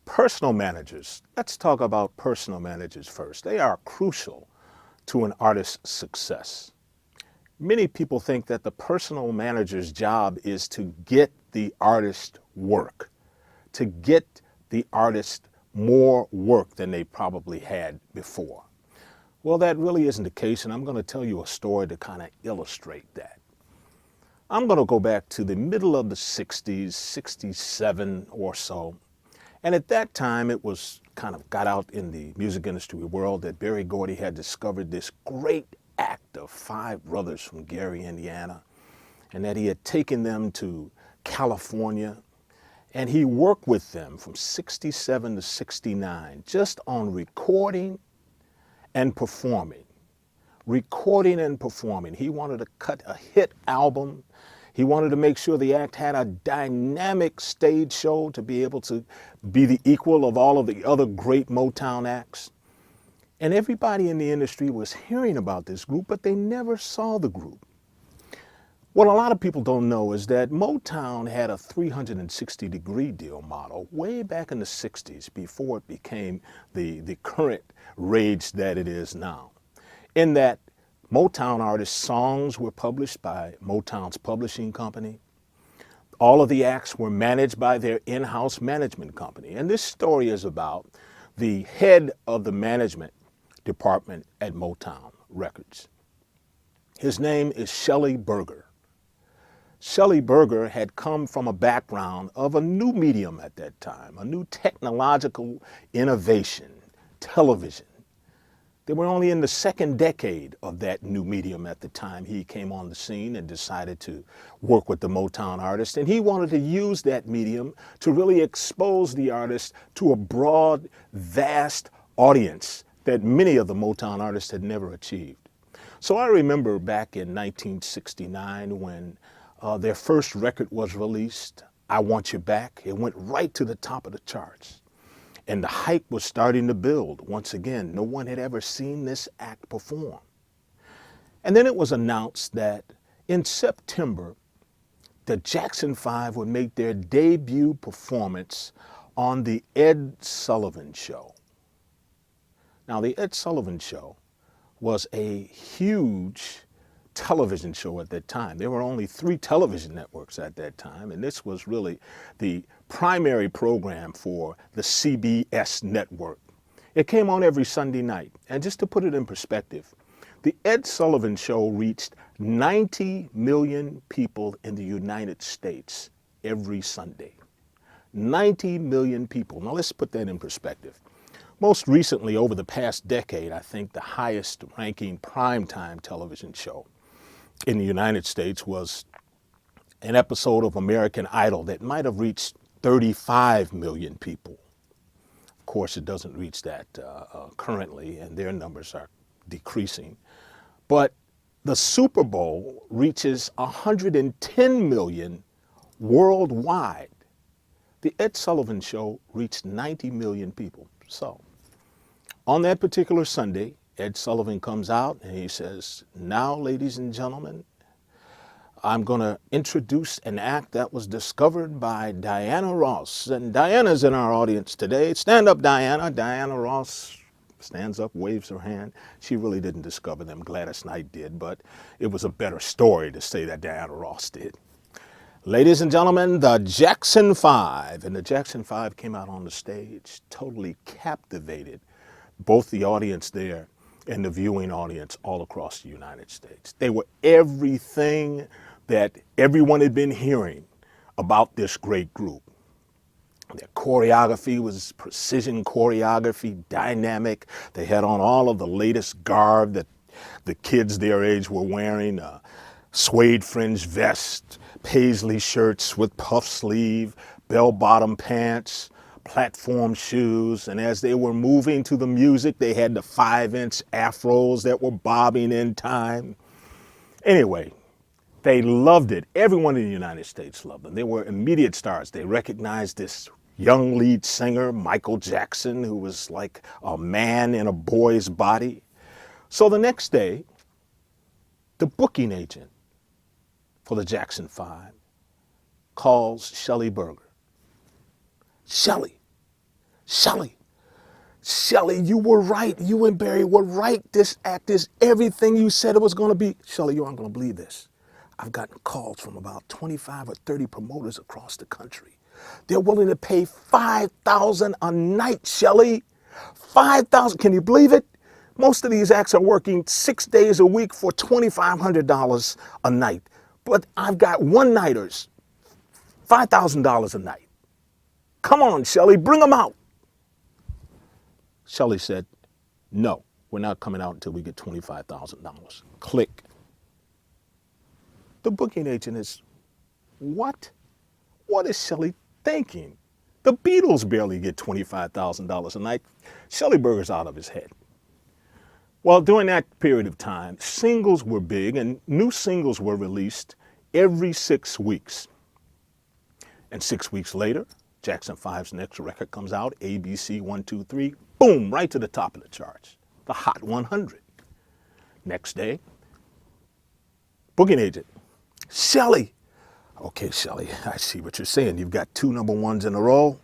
Personal managers. Let's talk about personal managers first. They are crucial to an artist's success. Many people think that the personal manager's job is to get the artist work, to get the artist more work than they probably had before. Well, that really isn't the case, and I'm going to tell you a story to kind of illustrate that. I'm going to go back to the middle of the 60s, 67 or so. And at that time, it was kind of got out in the music industry world that Berry Gordy had discovered this great act of five brothers from Gary, Indiana, and that he had taken them to California. And he worked with them from 67 to 69 just on recording and performing. Recording and performing. He wanted to cut a hit album. He wanted to make sure the act had a dynamic stage show to be able to be the equal of all of the other great Motown acts. And everybody in the industry was hearing about this group, but they never saw the group. What a lot of people don't know is that Motown had a 360-degree deal model way back in the 60s before it became the current rage that it is now. In that Motown artists' songs were published by Motown's publishing company. All of the acts were managed by their in-house management company. And this story is about the head of the management department at Motown Records. His name is Shelley Berger. Shelley Berger had come from a background of a new medium at that time, a new technological innovation, television. They were only in the second decade of that new medium at the time he came on the scene and decided to work with the Motown artist. And he wanted to use that medium to really expose the artist to a broad, vast audience that many of the Motown artists had never achieved. So I remember back in 1969 when their first record was released, I Want You Back. It went right to the top of the charts. And the hype was starting to build. Once again, no one had ever seen this act perform. And then it was announced that in September, the Jackson 5 would make their debut performance on the Ed Sullivan Show. Now, the Ed Sullivan Show was a huge television show at that time. There were only 3 television networks at that time, and this was really the primary program for the CBS network. It came on every Sunday night. And just to put it in perspective, the Ed Sullivan Show reached 90 million people in the United States every Sunday. 90 million people. Now let's put that in perspective. Most recently, over the past decade, I think the highest ranking primetime television show in the United States was an episode of American Idol that might have reached 35 million people. Of course, it doesn't reach that currently, and their numbers are decreasing. But the Super Bowl reaches 110 million worldwide. The Ed Sullivan Show reached 90 million people. So, on that particular Sunday, Ed Sullivan comes out and he says, "Now, ladies and gentlemen, I'm going to introduce an act that was discovered by Diana Ross." And Diana's in our audience today. Stand up, Diana. Diana Ross stands up, waves her hand. She really didn't discover them. Gladys Knight did, but it was a better story to say that Diana Ross did. Ladies and gentlemen, the Jackson 5. And the Jackson 5 came out on the stage, totally captivated both the audience there and the viewing audience all across the United States. They were everything that everyone had been hearing about this great group. Their choreography was precision choreography, dynamic. They had on all of the latest garb that the kids their age were wearing, suede fringe vest, paisley shirts with puff sleeve, bell-bottom pants, platform shoes. And as they were moving to the music, they had the 5-inch afros that were bobbing in time. Anyway, they loved it. Everyone in the United States loved them. They were immediate stars. They recognized this young lead singer, Michael Jackson, who was like a man in a boy's body. So the next day, the booking agent for the Jackson 5 calls Shelley Berger. "Shelley, Shelly, you were right. You and Barry were right. This act is everything you said it was going to be. Shelly, you aren't going to believe this. I've gotten calls from about 25 or 30 promoters across the country. They're willing to pay $5,000 a night, Shelly. $5,000. Can you believe it? Most of these acts are working 6 days a week for $2,500 a night. But I've got one-nighters, $5,000 a night. Come on, Shelly, bring them out. Shelly said, no, we're not coming out until we get $25,000. Click. The booking agent is, what? What is Shelly thinking? The Beatles barely get $25,000 a night. Shelly Berger's out of his head. Well, during that period of time, singles were big and new singles were released every 6 weeks. And 6 weeks later, Jackson 5's next record comes out, ABC 123, boom, right to the top of the charts, the Hot 100. Next day, booking agent, Shelly. Okay, Shelly, I see what you're saying. You've got 2 number ones in a row.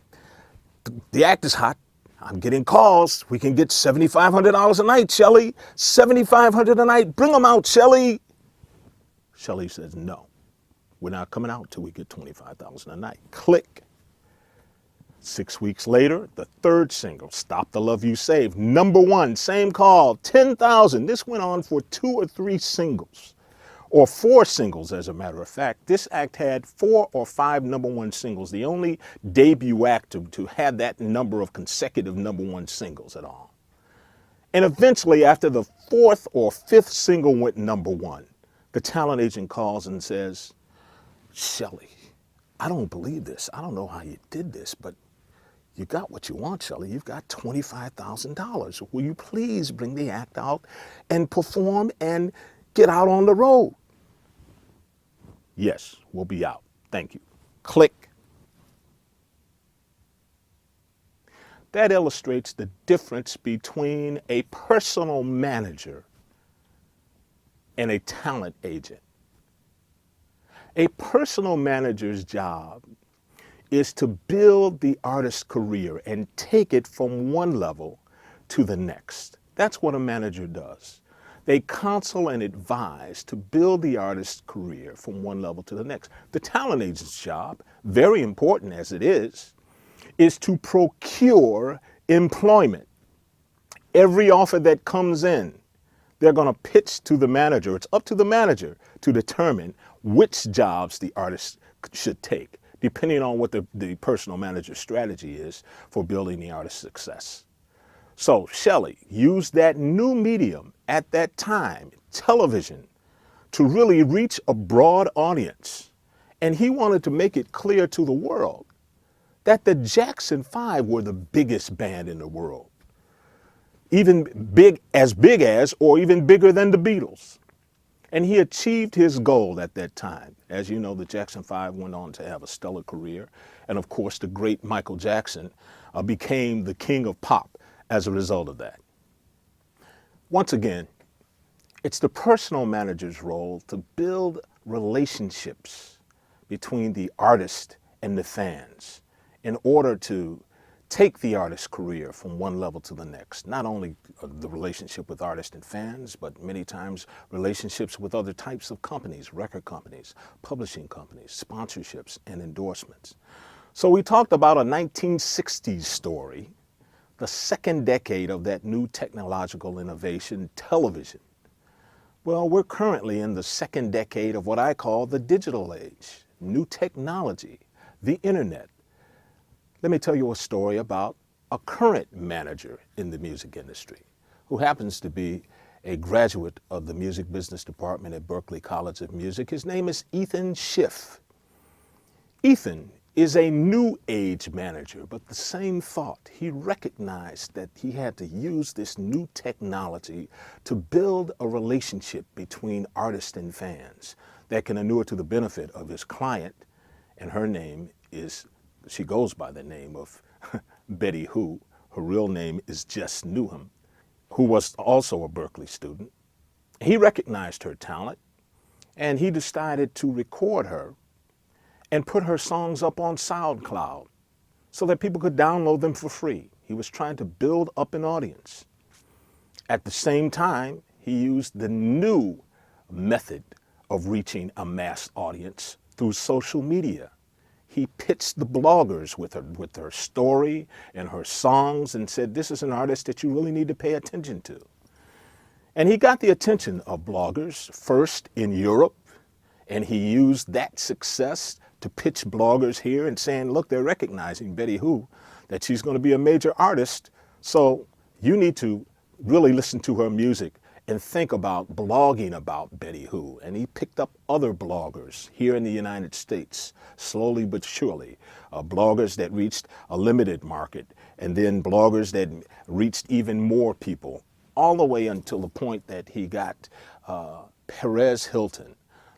The act is hot. I'm getting calls. We can get $7,500 a night, Shelly. $7,500 a night. Bring them out, Shelly. Shelly says, no, we're not coming out till we get $25,000 a night. Click. 6 weeks later, the third single, Stop the Love You Save, number 1, same call, 10,000. This went on for 2 or 3 singles, or 4 singles, as a matter of fact. This act had 4 or 5 number 1 singles, the only debut act to have that number of consecutive number 1 singles at all. And eventually, after the 4th or 5th single went number 1, the talent agent calls and says, Shelly, I don't believe this. I don't know how you did this, but you got what you want, Shelly. You've got $25,000. Will you please bring the act out and perform and get out on the road? Yes, we'll be out. Thank you. Click. That illustrates the difference between a personal manager and a talent agent. A personal manager's job is to build the artist's career and take it from one level to the next. That's what a manager does. They counsel and advise to build the artist's career from one level to the next. The talent agent's job, very important as it is to procure employment. Every offer that comes in, they're going to pitch to the manager. It's up to the manager to determine which jobs the artist should take, depending on what the personal manager's strategy is for building the artist's success. So Shelly used that new medium at that time, television, to really reach a broad audience. And he wanted to make it clear to the world that the Jackson 5 were the biggest band in the world, even big as, or even bigger than the Beatles. And he achieved his goal at that time. As you know, the Jackson 5 went on to have a stellar career. And of course, the great Michael Jackson became the king of pop as a result of that. Once again, it's the personal manager's role to build relationships between the artist and the fans in order to take the artist's career from one level to the next. Not only the relationship with artists and fans, but many times relationships with other types of companies, record companies, publishing companies, sponsorships, and endorsements. So we talked about a 1960s story, the second decade of that new technological innovation, television. Well, we're currently in the second decade of what I call the digital age, new technology, the internet. Let me tell you a story about a current manager in the music industry who happens to be a graduate of the music business department at Berklee College of Music. His name is Ethan Schiff. Ethan is a new age manager, but the same thought. He recognized that he had to use this new technology to build a relationship between artists and fans that can inure to the benefit of his client, and her name is, she goes by the name of Betty Who. Her real name is Jess Newham, who was also a Berklee student. He recognized her talent, and he decided to record her and put her songs up on SoundCloud so that people could download them for free. He was trying to build up an audience. At the same time, he used the new method of reaching a mass audience through social media. He pitched the bloggers with her story and her songs and said, this is an artist that you really need to pay attention to. And he got the attention of bloggers first in Europe, and he used that success to pitch bloggers here and saying, look, they're recognizing Betty Who, that she's going to be a major artist, so you need to really listen to her music and think about blogging about Betty Who. And he picked up other bloggers here in the United States, slowly but surely, bloggers that reached a limited market, and then bloggers that reached even more people, all the way until the point that he got Perez Hilton,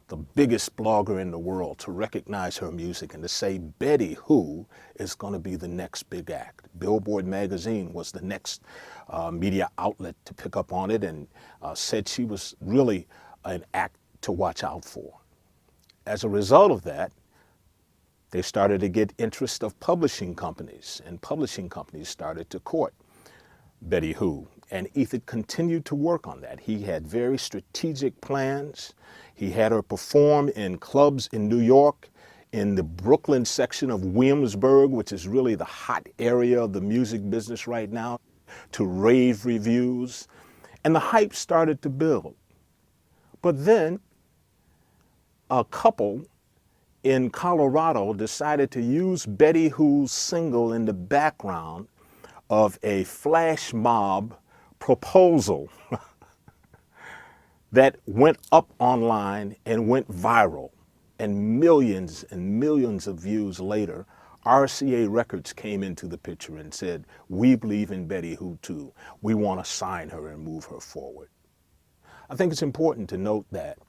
the biggest blogger in the world, to recognize her music and to say Betty Who is going to be the next big act. Billboard magazine was the next media outlet to pick up on it, and said she was really an act to watch out for. As a result of that, they started to get interest of publishing companies, and publishing companies started to court Betty Who. And Ethan continued to work on that. He had very strategic plans. He had her perform in clubs in New York, in the Brooklyn section of Williamsburg, which is really the hot area of the music business right now, to rave reviews. And the hype started to build. But then a couple in Colorado decided to use Betty Who's single in the background of a flash mob proposal that went up online and went viral. And millions of views later, RCA Records came into the picture and said, we believe in Betty Who too. We want to sign her and move her forward. I think it's important to note that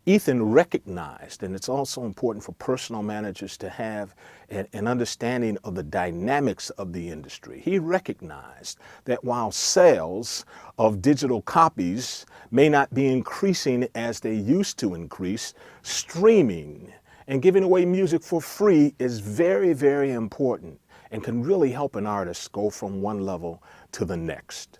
Ethan recognized, and it's also important for personal managers to have an understanding of the dynamics of the industry. He recognized that while sales of digital copies may not be increasing as they used to increase, streaming and giving away music for free is very, very important and can really help an artist go from one level to the next.